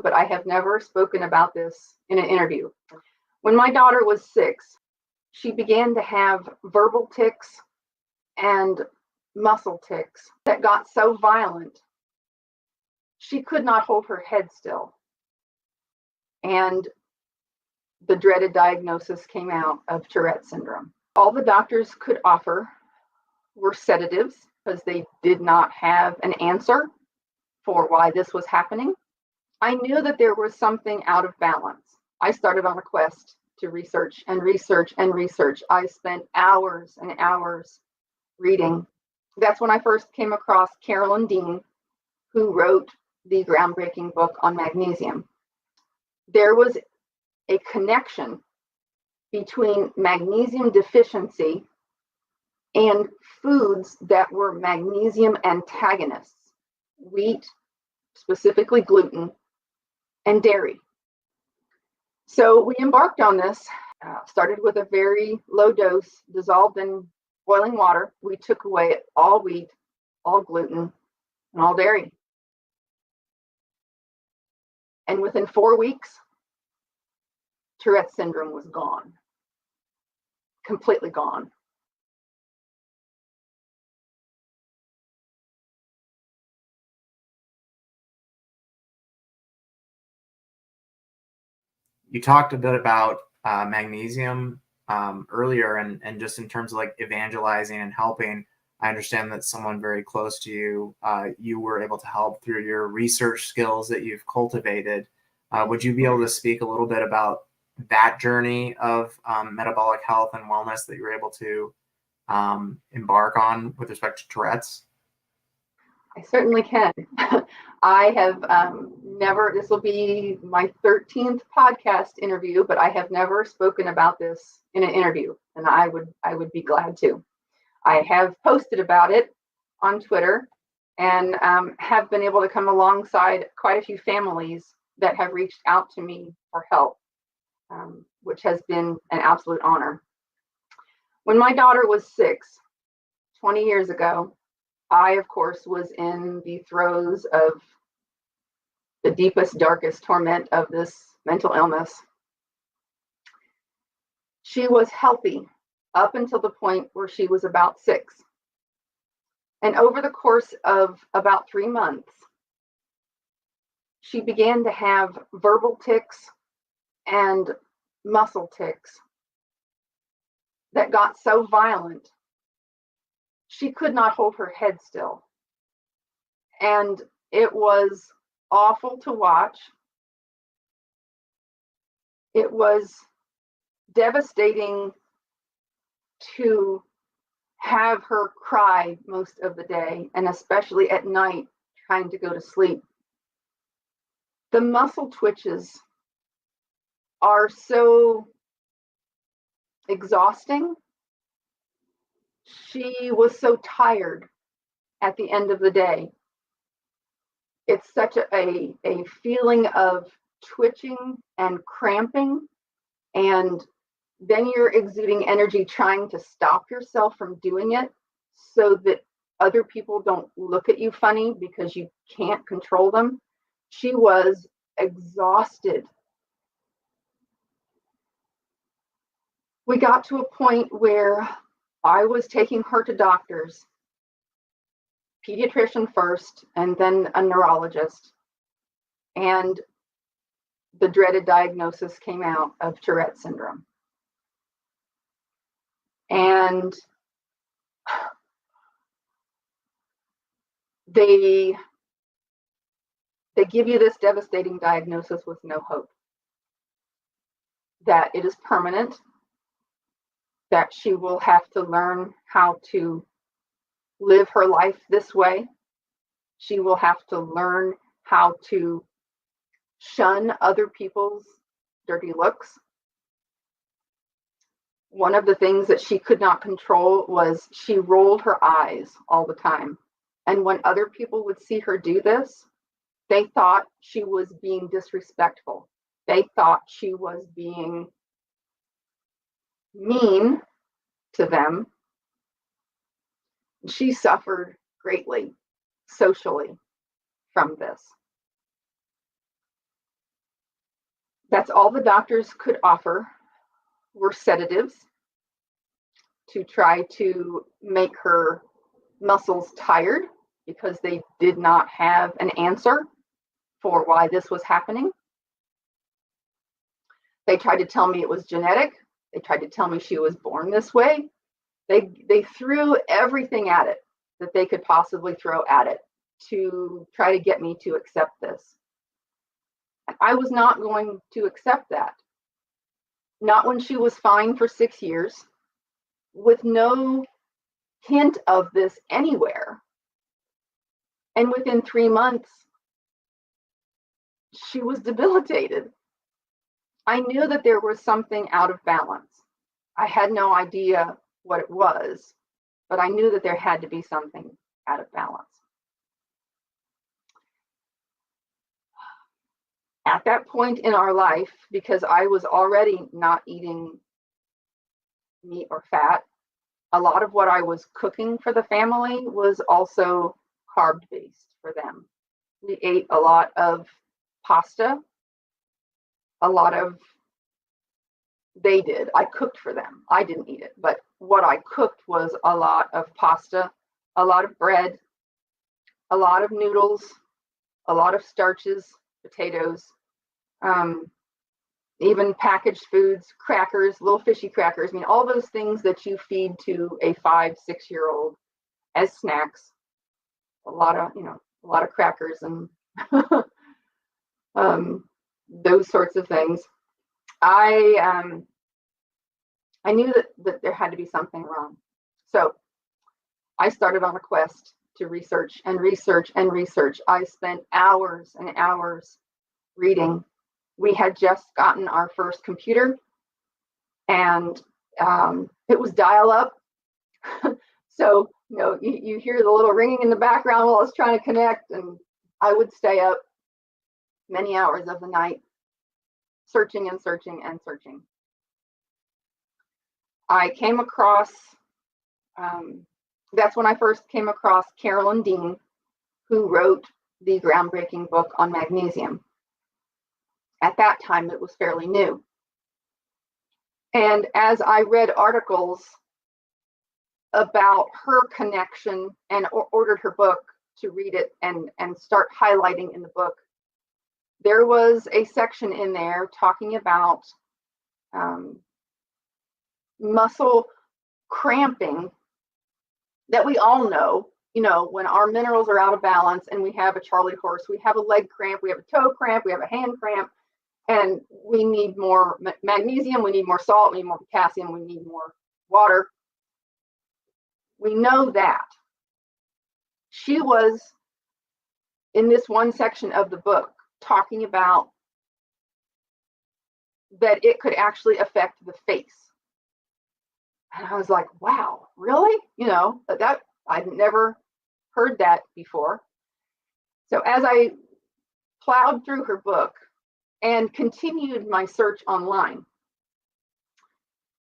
but I have never spoken about this in an interview. When my daughter was 6, she began to have verbal tics and muscle tics that got so violent, she could not hold her head still. And the dreaded diagnosis came out of Tourette syndrome. All the doctors could offer were sedatives because they did not have an answer for why this was happening. I knew that there was something out of balance. I started on a quest to research and research and research. I spent hours and hours reading. That's when I first came across Carolyn Dean, who wrote the groundbreaking book on magnesium. There was a connection between magnesium deficiency and foods that were magnesium antagonists, wheat, specifically gluten, and dairy. So we embarked on this, started with a very low dose, dissolved in boiling water. We took away all wheat, all gluten, and all dairy. And within 4 weeks, Tourette syndrome was gone, completely gone. You talked a bit about magnesium earlier, and just in terms of like evangelizing and helping. I understand that someone very close to you, you were able to help through your research skills that you've cultivated. Would you be able to speak a little bit about that journey of metabolic health and wellness that you were able to embark on with respect to Tourette's? I certainly can. I have never, this will be my 13th podcast interview, but I have never spoken about this in an interview, and I would be glad to. I have posted about it on Twitter and have been able to come alongside quite a few families that have reached out to me for help, which has been an absolute honor. When my daughter was 6, 20 years ago, I, of course, was in the throes of the deepest, darkest torment of this mental illness. She was healthy up until the point where she was about 6. And over the course of about 3 months, she began to have verbal tics and muscle tics that got so violent, she could not hold her head still. And it was awful to watch. It was devastating to have her cry most of the day, and especially at night trying to go to sleep. The muscle twitches are so exhausting. She was so tired at the end of the day. It's such a feeling of twitching and cramping, and then you're exuding energy trying to stop yourself from doing it so that other people don't look at you funny because you can't control them. She was exhausted. We got to a point where I was taking her to doctors, pediatrician first, and then a neurologist. And the dreaded diagnosis came out of Tourette syndrome. And they give you this devastating diagnosis with no hope, that it is permanent, that she will have to learn how to live her life this way. She will have to learn how to shun other people's dirty looks. One of the things that she could not control was she rolled her eyes all the time. And when other people would see her do this, they thought she was being disrespectful. They thought she was being mean to them. She suffered greatly socially from this. That's all the doctors could offer were sedatives to try to make her muscles tired because they did not have an answer for why this was happening. They tried to tell me it was genetic. They tried to tell me she was born this way. They threw everything at it that they could possibly throw at it to try to get me to accept this. I was not going to accept that. Not when she was fine for 6 years, with no hint of this anywhere. And within 3 months, she was debilitated. I knew that there was something out of balance. I had no idea what it was, but I knew that there had to be something out of balance. At that point in our life, because I was already not eating meat or fat, a lot of what I was cooking for the family was also carb-based for them. We ate a lot of pasta, they did. I cooked for them. I didn't eat it, but what I cooked was a lot of pasta, a lot of bread, a lot of noodles, a lot of starches, potatoes, even packaged foods, crackers, little fishy crackers. I mean, all those things that you feed to a 5-6 year old as snacks. A lot of crackers and those sorts of things. I knew that there had to be something wrong. So I started on a quest to research and research and research. I spent hours and hours reading. We had just gotten our first computer, and it was dial-up. So, you hear the little ringing in the background while it's trying to connect, and I would stay up many hours of the night searching and searching and searching. I came across, that's when I first came across Carolyn Dean, who wrote the groundbreaking book on magnesium. At that time, it was fairly new. And as I read articles about her connection and ordered her book to read it and start highlighting in the book, there was a section in there talking about muscle cramping that we all know, when our minerals are out of balance and we have a Charlie horse, we have a leg cramp, we have a toe cramp, we have a hand cramp, and we need more magnesium, we need more salt, we need more potassium, we need more water. We know that. She was, in this one section of the book, talking about that it could actually affect the face. And I was like, wow, really? That I'd never heard that before. So as I plowed through her book and continued my search online,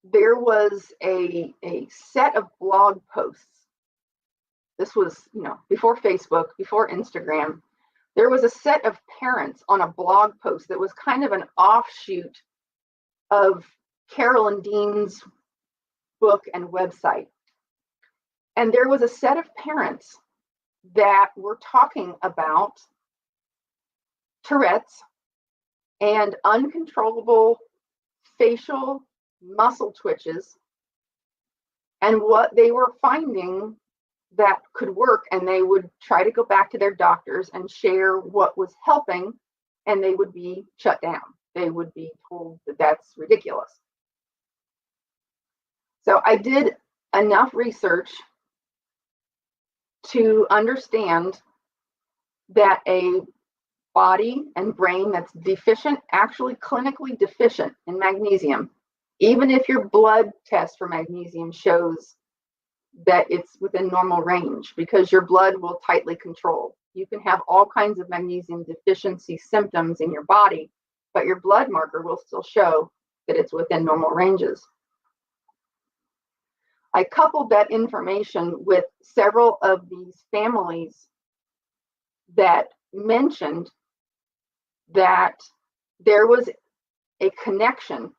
there was a set of blog posts. This was, before Facebook, before Instagram. There was a set of parents on a blog post that was kind of an offshoot of Carolyn Dean's book and website. And there was a set of parents that were talking about Tourette's and uncontrollable facial muscle twitches and what they were finding that could work. And they would try to go back to their doctors and share what was helping, and they would be shut down. They would be told that that's ridiculous. So I did enough research to understand that a body and brain that's deficient, actually clinically deficient in magnesium, even if your blood test for magnesium shows that it's within normal range, because your blood will tightly control. You can have all kinds of magnesium deficiency symptoms in your body, but your blood marker will still show that it's within normal ranges. I coupled that information with several of these families that mentioned that there was a connection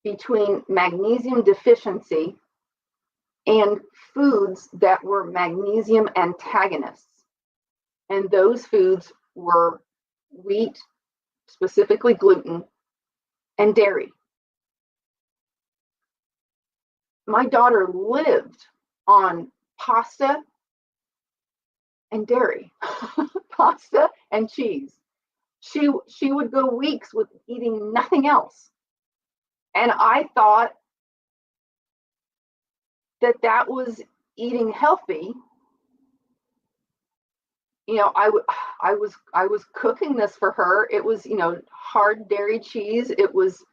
between magnesium deficiency and foods that were magnesium antagonists. And those foods were wheat, specifically gluten, and dairy. My daughter lived on pasta and dairy, pasta and cheese. She would go weeks with eating nothing else. And I thought that was eating healthy. You know, I was cooking this for her. It was, you know, hard dairy cheese. It was,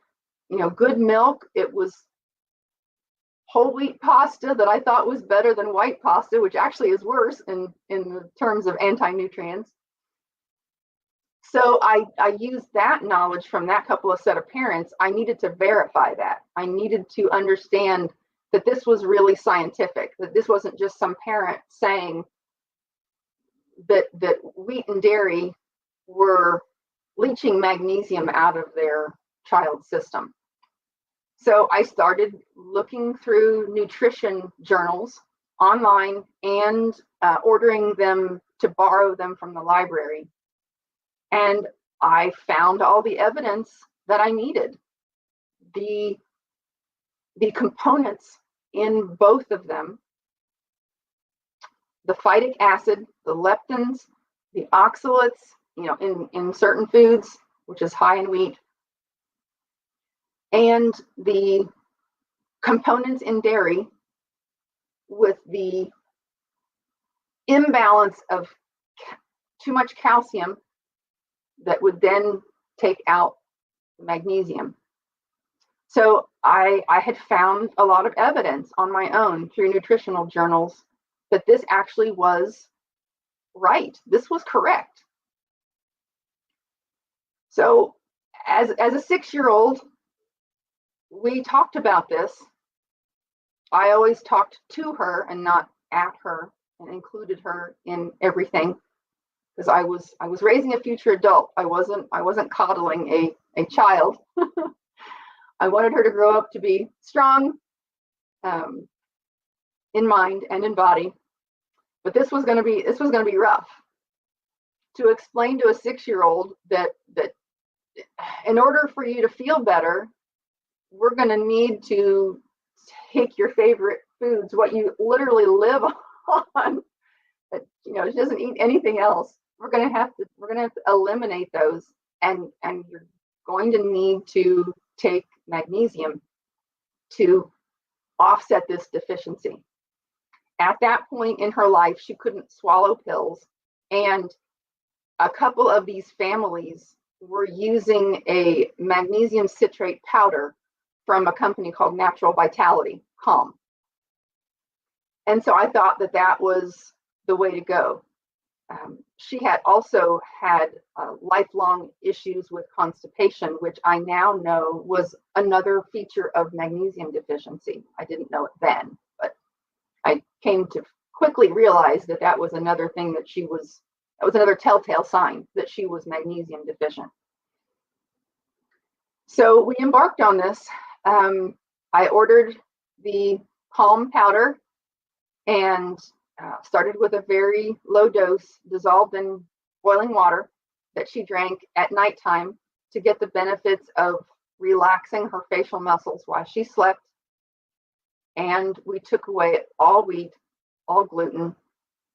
you know, good milk. It was whole wheat pasta that I thought was better than white pasta, which actually is worse in the terms of anti-nutrients. So I used that knowledge from that couple of set of parents. I needed to verify that. I needed to understand that this was really scientific, that this wasn't just some parent saying that wheat and dairy were leaching magnesium out of their child's system. So I started looking through nutrition journals online and ordering them to borrow them from the library. And I found all the evidence that I needed. The components in both of them, the phytic acid, the leptins, the oxalates, you know, in certain foods, which is high in wheat, and the components in dairy with the imbalance of too much calcium that would then take out magnesium. So I had found a lot of evidence on my own through nutritional journals that this actually was right. This was correct. So as a 6-year-old, we talked about this. I always talked to her and not at her, and included her in everything, because I was raising a future adult. I wasn't coddling a child. I wanted her to grow up to be strong in mind and in body. But this was going to be rough. To explain to a 6-year-old that in order for you to feel better, we're going to need to take your favorite foods, what you literally live on, that, you know, she doesn't eat anything else. We're going to have to eliminate those, and you're going to need to take magnesium to offset this deficiency. At that point in her life, she couldn't swallow pills, and a couple of these families were using a magnesium citrate powder from a company called Natural Vitality, Calm. And so I thought that was the way to go. She had also had lifelong issues with constipation, which I now know was another feature of magnesium deficiency. I didn't know it then, but I came to quickly realize that was another thing that was another telltale sign that she was magnesium deficient. So we embarked on this. I ordered the Calm powder and started with a very low dose dissolved in boiling water that she drank at nighttime to get the benefits of relaxing her facial muscles while she slept. And we took away all wheat, all gluten,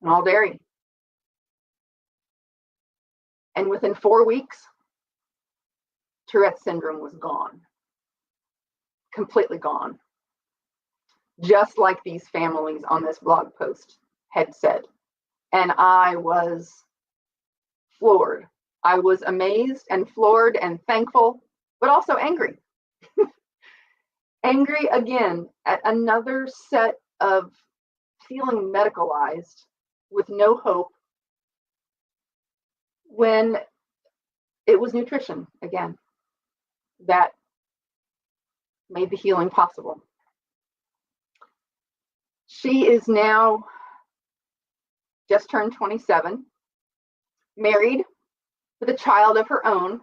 and all dairy. And within 4 weeks, Tourette syndrome was gone, completely gone. Just like these families on this blog post had said. And I was floored. I was amazed and floored and thankful, but also angry. Angry again at another set of feeling medicalized with no hope, when it was nutrition again that made the healing possible. She is now just turned 27, married with a child of her own,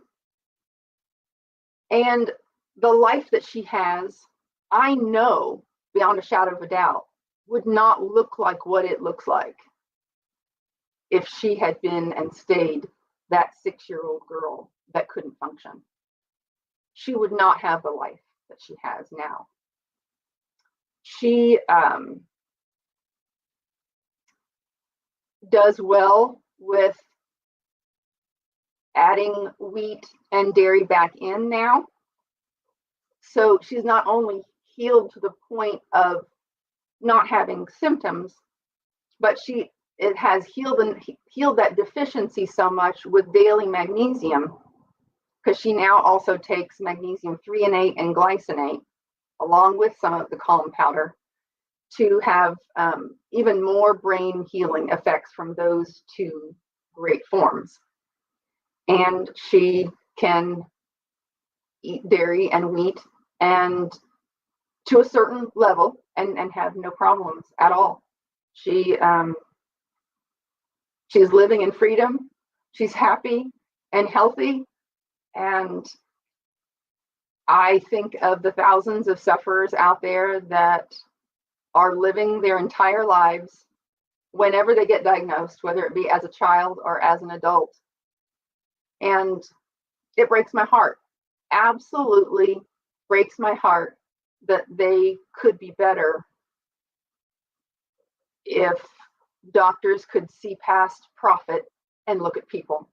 And the life that she has, I know beyond a shadow of a doubt, would not look like what it looks like if she had been and stayed that 6-year-old girl that couldn't function. She would not have the life that she has now. She does well with adding wheat and dairy back in now. So she's not only healed to the point of not having symptoms, but it has healed that deficiency so much with daily magnesium, because she now also takes magnesium threonate and glycinate along with some of the calm powder to have even more brain healing effects from those two great forms. And she can eat dairy and wheat and to a certain level and have no problems at all. She's living in freedom. She's happy and healthy. And I think of the thousands of sufferers out there that are living their entire lives whenever they get diagnosed, whether it be as a child or as an adult. And it breaks my heart, absolutely breaks my heart that they could be better if doctors could see past profit and look at people.